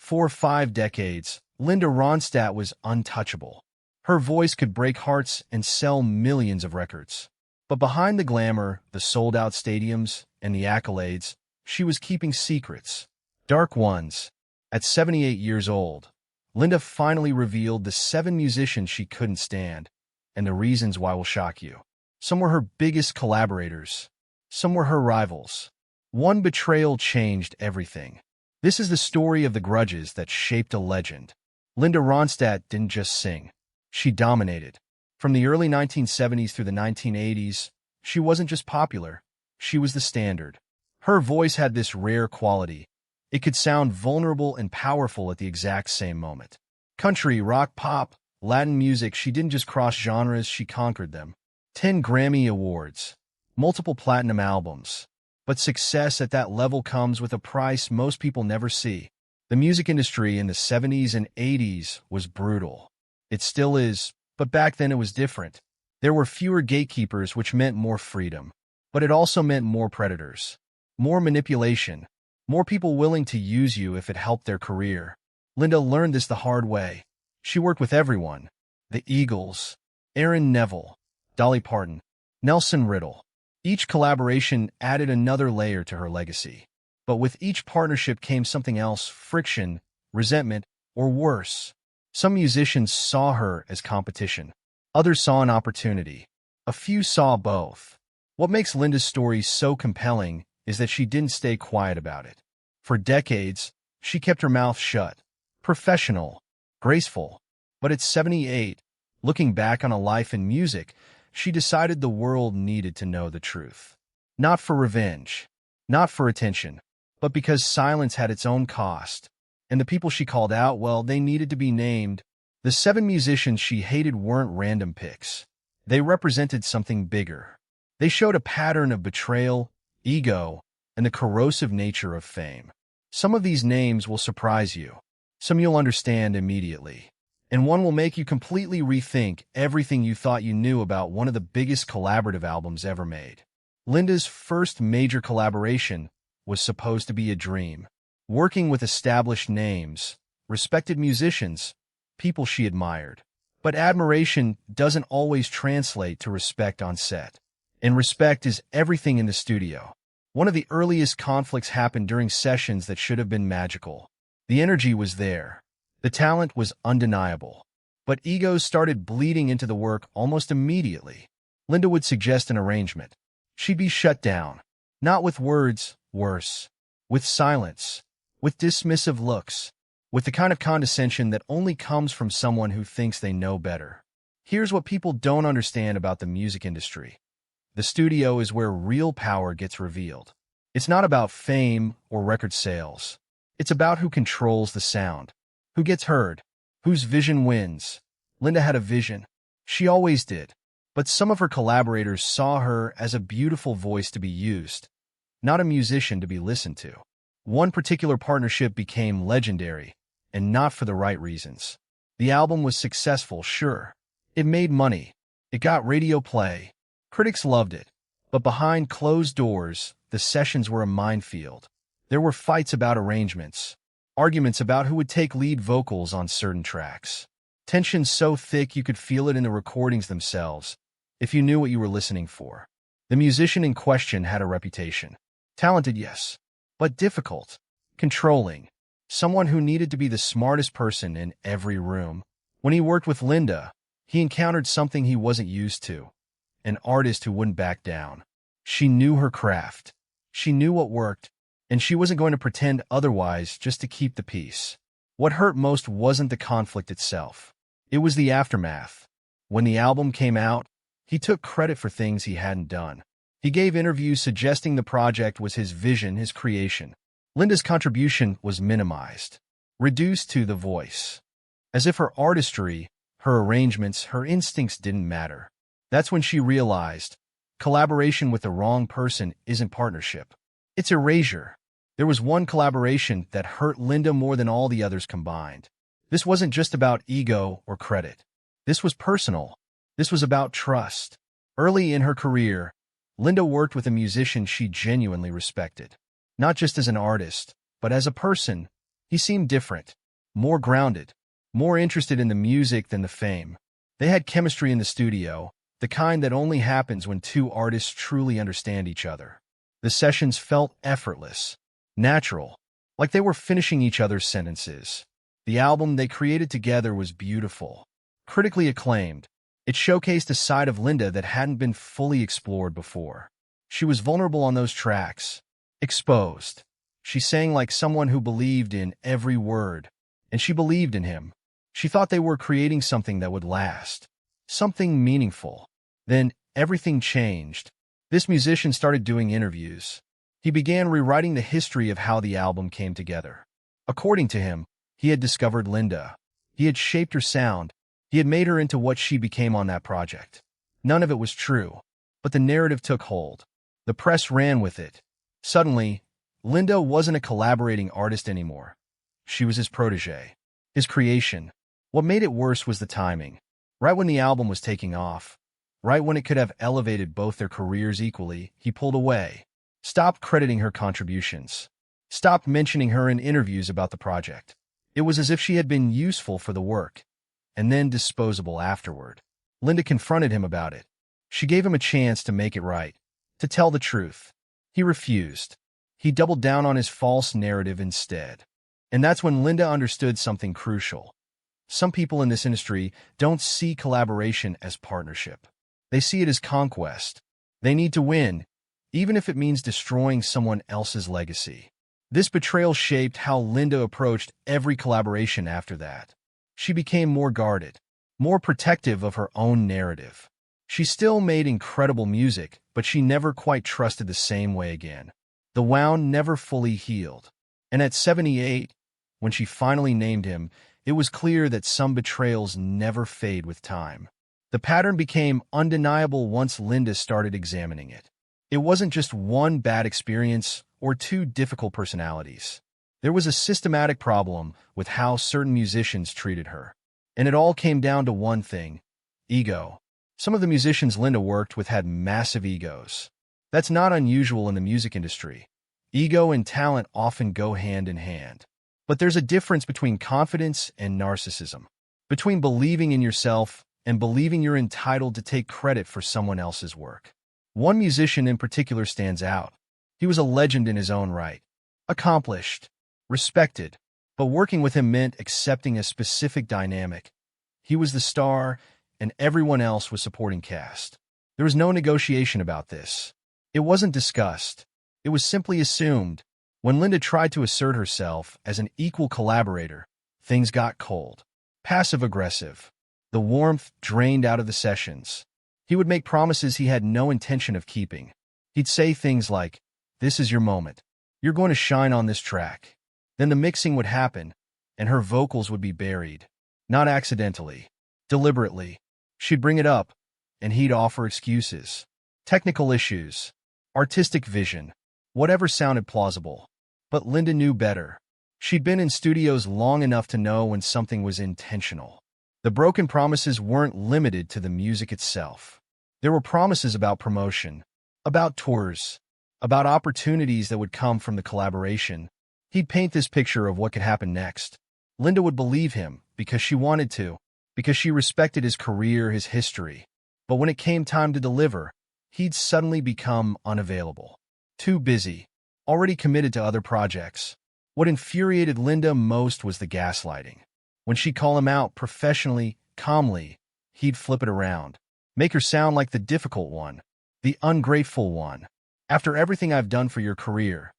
For 5 decades, Linda Ronstadt was untouchable. Her voice could break hearts and sell millions of records. But behind the glamour, the sold-out stadiums, and the accolades, she was keeping secrets. Dark ones. At 78 years old, Linda finally revealed the 7 musicians she couldn't stand, and the reasons why will shock you. Some were her biggest collaborators. Some were her rivals. One betrayal changed everything. This is the story of the grudges that shaped a legend. Linda Ronstadt didn't just sing. She dominated. From the early 1970s through the 1980s, she wasn't just popular. She was the standard. Her voice had this rare quality. It could sound vulnerable and powerful at the exact same moment. Country, rock, pop, Latin music, she didn't just cross genres, she conquered them. 10 Grammy Awards. Multiple platinum albums. But success at that level comes with a price most people never see. The music industry in the 70s and 80s was brutal. It still is, but back then it was different. There were fewer gatekeepers, which meant more freedom. But it also meant more predators. More manipulation. More people willing to use you if it helped their career. Linda learned this the hard way. She worked with everyone. The Eagles, Aaron Neville, Dolly Parton, Nelson Riddle. Each collaboration added another layer to her legacy. But with each partnership came something else: friction, resentment, or worse. Some musicians saw her as competition. Others saw an opportunity. A few saw both. What makes Linda's story so compelling is that she didn't stay quiet about it. For decades, she kept her mouth shut. Professional, graceful. But at 78, looking back on a life in music, she decided the world needed to know the truth. Not for revenge, not for attention, but because silence had its own cost. And the people she called out, well, they needed to be named. The 7 musicians she hated weren't random picks. They represented something bigger. They showed a pattern of betrayal, ego, and the corrosive nature of fame. Some of these names will surprise you. Some you'll understand immediately. And one will make you completely rethink everything you thought you knew about one of the biggest collaborative albums ever made. Linda's first major collaboration was supposed to be a dream. Working with established names, respected musicians, people she admired. But admiration doesn't always translate to respect on set. And respect is everything in the studio. One of the earliest conflicts happened during sessions that should have been magical. The energy was there. The talent was undeniable. But egos started bleeding into the work almost immediately. Linda would suggest an arrangement. She'd be shut down. Not with words, worse. With silence. With dismissive looks. With the kind of condescension that only comes from someone who thinks they know better. Here's what people don't understand about the music industry. The studio is where real power gets revealed. It's not about fame or record sales. It's about who controls the sound. Who gets heard? Whose vision wins? Linda had a vision. She always did. But some of her collaborators saw her as a beautiful voice to be used, not a musician to be listened to. One particular partnership became legendary, and not for the right reasons. The album was successful, sure. It made money. It got radio play. Critics loved it. But behind closed doors, the sessions were a minefield. There were fights about arrangements. Arguments about who would take lead vocals on certain tracks. Tension so thick you could feel it in the recordings themselves, if you knew what you were listening for. The musician in question had a reputation. Talented, yes, but difficult. Controlling. Someone who needed to be the smartest person in every room. When he worked with Linda, he encountered something he wasn't used to. An artist who wouldn't back down. She knew her craft. She knew what worked. And she wasn't going to pretend otherwise just to keep the peace. What hurt most wasn't the conflict itself. It was the aftermath. When the album came out, he took credit for things he hadn't done. He gave interviews suggesting the project was his vision, his creation. Linda's contribution was minimized, reduced to the voice. As if her artistry, her arrangements, her instincts didn't matter. That's when she realized, collaboration with the wrong person isn't partnership. It's erasure. There was one collaboration that hurt Linda more than all the others combined. This wasn't just about ego or credit. This was personal. This was about trust. Early in her career, Linda worked with a musician she genuinely respected. Not just as an artist, but as a person, He seemed different, more grounded, more interested in the music than the fame. They had chemistry in the studio, the kind that only happens when two artists truly understand each other. The sessions felt effortless, natural, like they were finishing each other's sentences. The album they created together was beautiful, critically acclaimed. It showcased a side of Linda that hadn't been fully explored before. She was vulnerable on those tracks, exposed. She sang like someone who believed in every word, and she believed in him. She thought they were creating something that would last, something meaningful. Then everything changed. This musician started doing interviews. He began rewriting the history of how the album came together. According to him, he had discovered Linda. He had shaped her sound. He had made her into what she became on that project. None of it was true, but the narrative took hold. The press ran with it. Suddenly, Linda wasn't a collaborating artist anymore. She was his protégé, his creation. What made it worse was the timing. Right when the album was taking off, right when it could have elevated both their careers equally, he pulled away, stopped crediting her contributions, stopped mentioning her in interviews about the project. It was as if she had been useful for the work, and then disposable afterward. Linda confronted him about it. She gave him a chance to make it right, to tell the truth. He refused. He doubled down on his false narrative instead. And that's when Linda understood something crucial. Some people in this industry don't see collaboration as partnership. They see it as conquest. They need to win, even if it means destroying someone else's legacy. This betrayal shaped how Linda approached every collaboration after that. She became more guarded, more protective of her own narrative. She still made incredible music, but she never quite trusted the same way again. The wound never fully healed. And at 78, when she finally named him, it was clear that some betrayals never fade with time. The pattern became undeniable once Linda started examining it. It wasn't just one bad experience or two difficult personalities. There was a systematic problem with how certain musicians treated her. And it all came down to one thing: ego. Some of the musicians Linda worked with had massive egos. That's not unusual in the music industry. Ego and talent often go hand in hand. But there's a difference between confidence and narcissism, between believing in yourself and believing you're entitled to take credit for someone else's work. One musician in particular stands out. He was a legend in his own right, accomplished, respected, but working with him meant accepting a specific dynamic. He was the star, and everyone else was supporting cast. There was no negotiation about this. It wasn't discussed. It was simply assumed. When Linda tried to assert herself as an equal collaborator, things got cold, passive-aggressive. The warmth drained out of the sessions. He would make promises he had no intention of keeping. He'd say things like, "This is your moment. You're going to shine on this track." Then the mixing would happen, and her vocals would be buried. Not accidentally, deliberately. She'd bring it up, and he'd offer excuses. Technical issues, artistic vision, whatever sounded plausible. But Linda knew better. She'd been in studios long enough to know when something was intentional. The broken promises weren't limited to the music itself. There were promises about promotion, about tours, about opportunities that would come from the collaboration. He'd paint this picture of what could happen next. Linda would believe him because she wanted to, because she respected his career, his history. But when it came time to deliver, he'd suddenly become unavailable. Too busy, already committed to other projects. What infuriated Linda most was the gaslighting. When she'd call him out professionally, calmly, he'd flip it around, make her sound like the difficult one, the ungrateful one. "After everything I've done for your career,"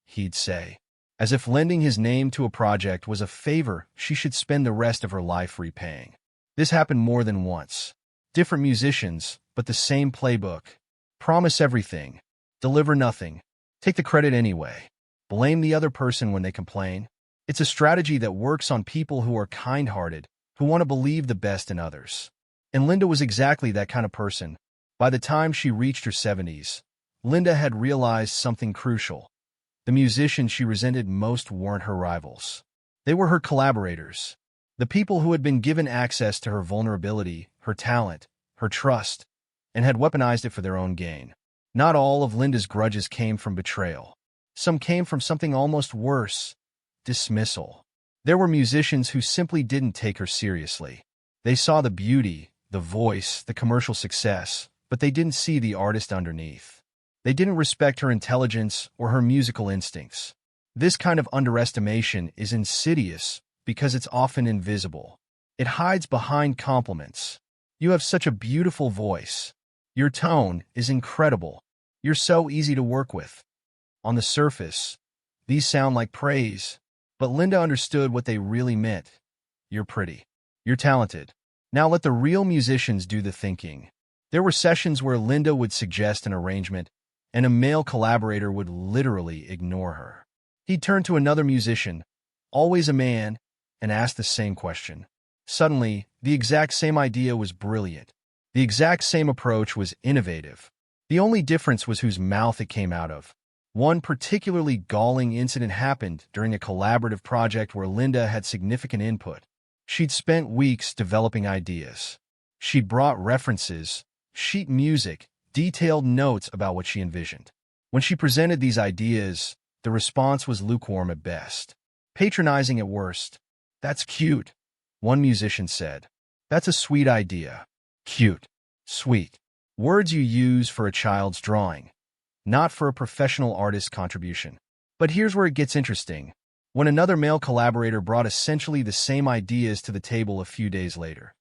he'd say, as if lending his name to a project was a favor she should spend the rest of her life repaying. This happened more than once. Different musicians, but the same playbook. Promise everything, deliver nothing, take the credit anyway, blame the other person when they complain. It's a strategy that works on people who are kind-hearted, who want to believe the best in others. And Linda was exactly that kind of person. By the time she reached her 70s, Linda had realized something crucial. The musicians she resented most weren't her rivals. They were her collaborators. The people who had been given access to her vulnerability, her talent, her trust, and had weaponized it for their own gain. Not all of Linda's grudges came from betrayal. Some came from something almost worse: dismissal. There were musicians who simply didn't take her seriously. They saw the beauty, the voice, the commercial success, but they didn't see the artist underneath. They didn't respect her intelligence or her musical instincts. This kind of underestimation is insidious because it's often invisible. It hides behind compliments. You have such a beautiful voice. Your tone is incredible. You're so easy to work with. On the surface, these sound like praise, but Linda understood what they really meant. You're pretty. You're talented. Now let the real musicians do the thinking. There were sessions where Linda would suggest an arrangement, and a male collaborator would literally ignore her. He'd turn to another musician, always a man, and ask the same question. Suddenly, the exact same idea was brilliant. The exact same approach was innovative. The only difference was whose mouth it came out of. One particularly galling incident happened during a collaborative project where Linda had significant input. She'd spent weeks developing ideas. She'd brought references, sheet music, detailed notes about what she envisioned. When she presented these ideas, the response was lukewarm at best, patronizing at worst. "That's cute," one musician said. "That's a sweet idea." Cute. Sweet. Words you use for a child's drawing, not for a professional artist's contribution. But here's where it gets interesting. When another male collaborator brought essentially the same ideas to the table a few days later,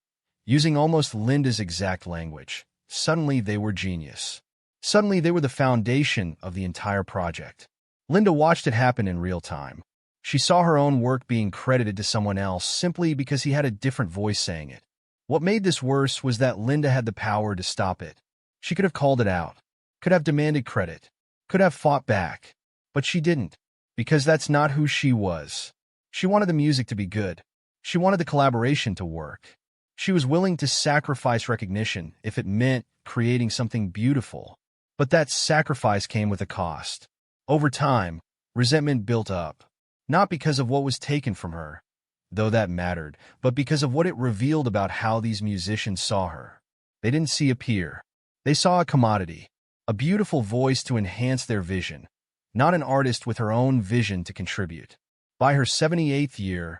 using almost Linda's exact language, suddenly they were genius. Suddenly they were the foundation of the entire project. Linda watched it happen in real time. She saw her own work being credited to someone else simply because he had a different voice saying it. What made this worse was that Linda had the power to stop it. She could have called it out, could have demanded credit, could have fought back. But she didn't, because that's not who she was. She wanted the music to be good. She wanted the collaboration to work. She was willing to sacrifice recognition if it meant creating something beautiful. But that sacrifice came with a cost. Over time, resentment built up, not because of what was taken from her, though that mattered, but because of what it revealed about how these musicians saw her. They didn't see a peer. They saw a commodity, a beautiful voice to enhance their vision, not an artist with her own vision to contribute. By her 78th year,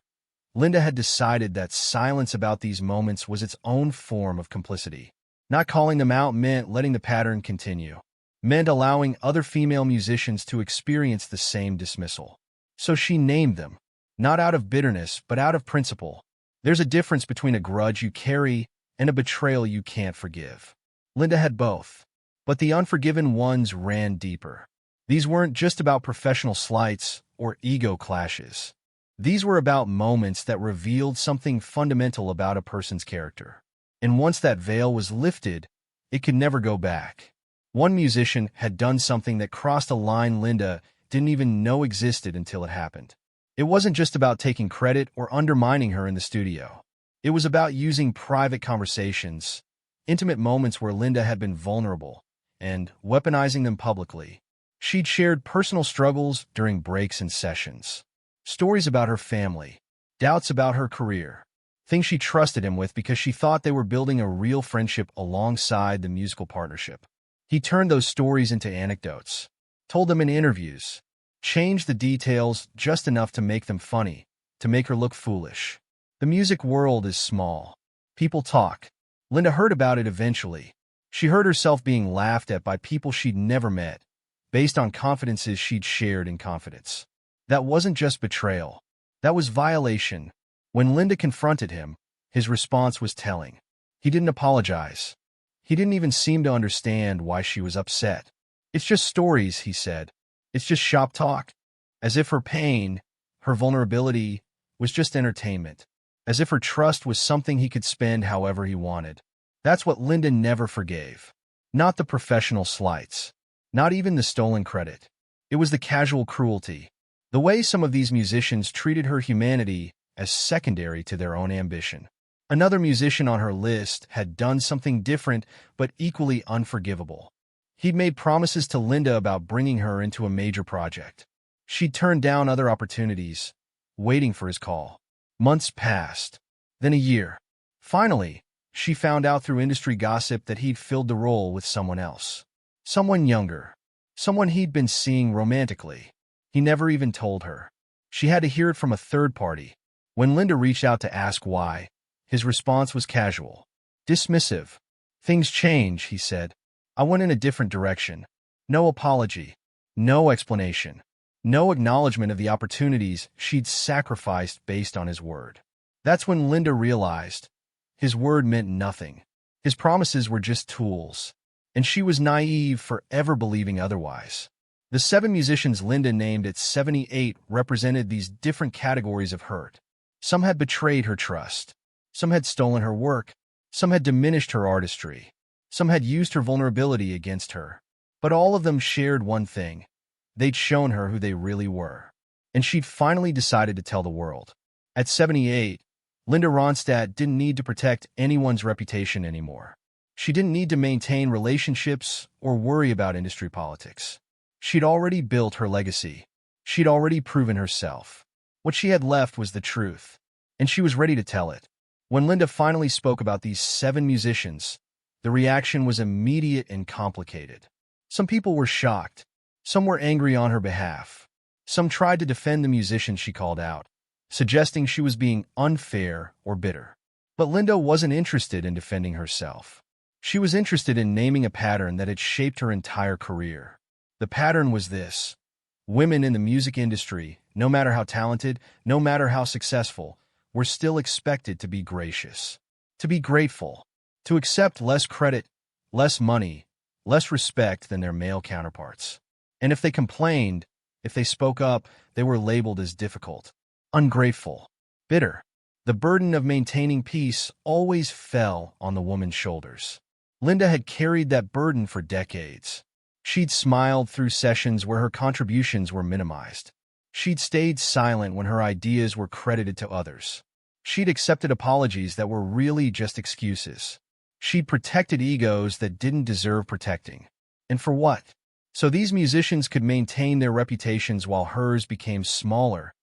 Linda had decided that silence about these moments was its own form of complicity. Not calling them out meant letting the pattern continue, meant allowing other female musicians to experience the same dismissal. So she named them, not out of bitterness, but out of principle. There's a difference between a grudge you carry and a betrayal you can't forgive. Linda had both, but the unforgiven ones ran deeper. These weren't just about professional slights or ego clashes. These were about moments that revealed something fundamental about a person's character. And once that veil was lifted, it could never go back. One musician had done something that crossed a line Linda didn't even know existed until it happened. It wasn't just about taking credit or undermining her in the studio. It was about using private conversations, intimate moments where Linda had been vulnerable, and weaponizing them publicly. She'd shared personal struggles during breaks and sessions, stories about her family, doubts about her career, things she trusted him with because she thought they were building a real friendship alongside the musical partnership. He turned those stories into anecdotes, told them in interviews, changed the details just enough to make them funny, to make her look foolish. The music world is small. People talk. Linda heard about it eventually. She heard herself being laughed at by people she'd never met, based on confidences she'd shared in confidence. That wasn't just betrayal. That was violation. When Linda confronted him, his response was telling. He didn't apologize. He didn't even seem to understand why she was upset. "It's just stories," he said. "It's just shop talk." As if her pain, her vulnerability, was just entertainment. As if her trust was something he could spend however he wanted. That's what Linda never forgave. Not the professional slights. Not even the stolen credit. It was the casual cruelty. The way some of these musicians treated her humanity as secondary to their own ambition. Another musician on her list had done something different but equally unforgivable. He'd made promises to Linda about bringing her into a major project. She'd turned down other opportunities, waiting for his call. Months passed, then a year. Finally, she found out through industry gossip that he'd filled the role with someone else. Someone younger. Someone he'd been seeing romantically. He never even told her. She had to hear it from a third party. When Linda reached out to ask why, his response was casual, dismissive. "Things change," he said. "I went in a different direction." No apology, no explanation, no acknowledgement of the opportunities she'd sacrificed based on his word. That's when Linda realized his word meant nothing. His promises were just tools, and she was naive for ever believing otherwise. The 7 musicians Linda named at 78 represented these different categories of hurt. Some had betrayed her trust. Some had stolen her work. Some had diminished her artistry. Some had used her vulnerability against her. But all of them shared one thing. They'd shown her who they really were. And she'd finally decided to tell the world. At 78, Linda Ronstadt didn't need to protect anyone's reputation anymore. She didn't need to maintain relationships or worry about industry politics. She'd already built her legacy. She'd already proven herself. What she had left was the truth, and she was ready to tell it. When Linda finally spoke about these 7 musicians, the reaction was immediate and complicated. Some people were shocked. Some were angry on her behalf. Some tried to defend the musicians she called out, suggesting she was being unfair or bitter. But Linda wasn't interested in defending herself. She was interested in naming a pattern that had shaped her entire career. The pattern was this: women in the music industry, no matter how talented, no matter how successful, were still expected to be gracious, to be grateful, to accept less credit, less money, less respect than their male counterparts. And if they complained, if they spoke up, they were labeled as difficult, ungrateful, bitter. The burden of maintaining peace always fell on the woman's shoulders. Linda had carried that burden for decades. She'd smiled through sessions where her contributions were minimized. She'd stayed silent when her ideas were credited to others. She'd accepted apologies that were really just excuses. She'd protected egos that didn't deserve protecting. And for what? So these musicians could maintain their reputations while hers became smaller,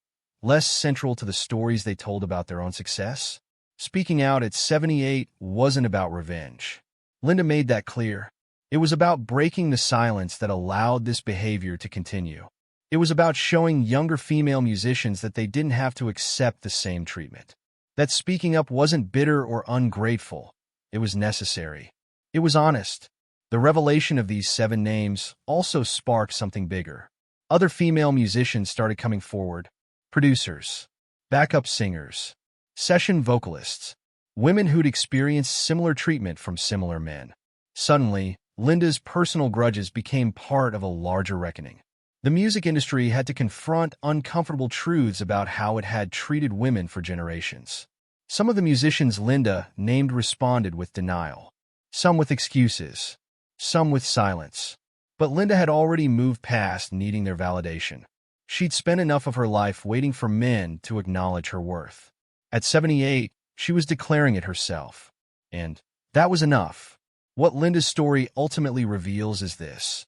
less central to the stories they told about their own success? Speaking out at 78 wasn't about revenge. Linda made that clear. It was about breaking the silence that allowed this behavior to continue. It was about showing younger female musicians that they didn't have to accept the same treatment. That speaking up wasn't bitter or ungrateful. It was necessary. It was honest. The revelation of these 7 names also sparked something bigger. Other female musicians started coming forward. Producers, backup singers, session vocalists, women who'd experienced similar treatment from similar men. Suddenly, Linda's personal grudges became part of a larger reckoning. The music industry had to confront uncomfortable truths about how it had treated women for generations. Some of the musicians Linda named responded with denial, some with excuses, some with silence. But Linda had already moved past needing their validation. She'd spent enough of her life waiting for men to acknowledge her worth. At 78, she was declaring it herself. And that was enough. What Linda's story ultimately reveals is this: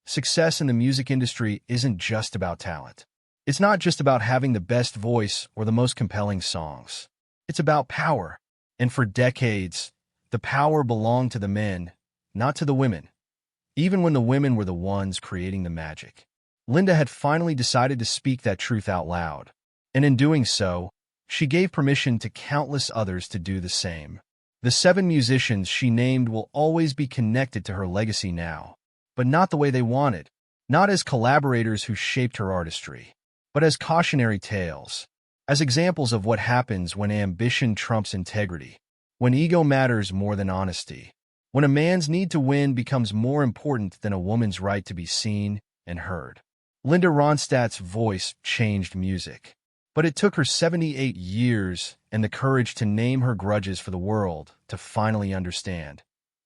success in the music industry isn't just about talent. It's not just about having the best voice or the most compelling songs. It's about power. And for decades, the power belonged to the men, not to the women, even when the women were the ones creating the magic. Linda had finally decided to speak that truth out loud. And in doing so, she gave permission to countless others to do the same. The 7 musicians she named will always be connected to her legacy now, but not the way they wanted, not as collaborators who shaped her artistry, but as cautionary tales, as examples of what happens when ambition trumps integrity, when ego matters more than honesty, when a man's need to win becomes more important than a woman's right to be seen and heard. Linda Ronstadt's voice changed music. But it took her 78 years and the courage to name her grudges for the world to finally understand.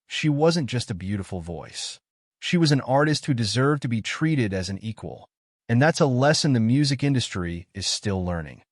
She wasn't just a beautiful voice. She was an artist who deserved to be treated as an equal. And that's a lesson the music industry is still learning.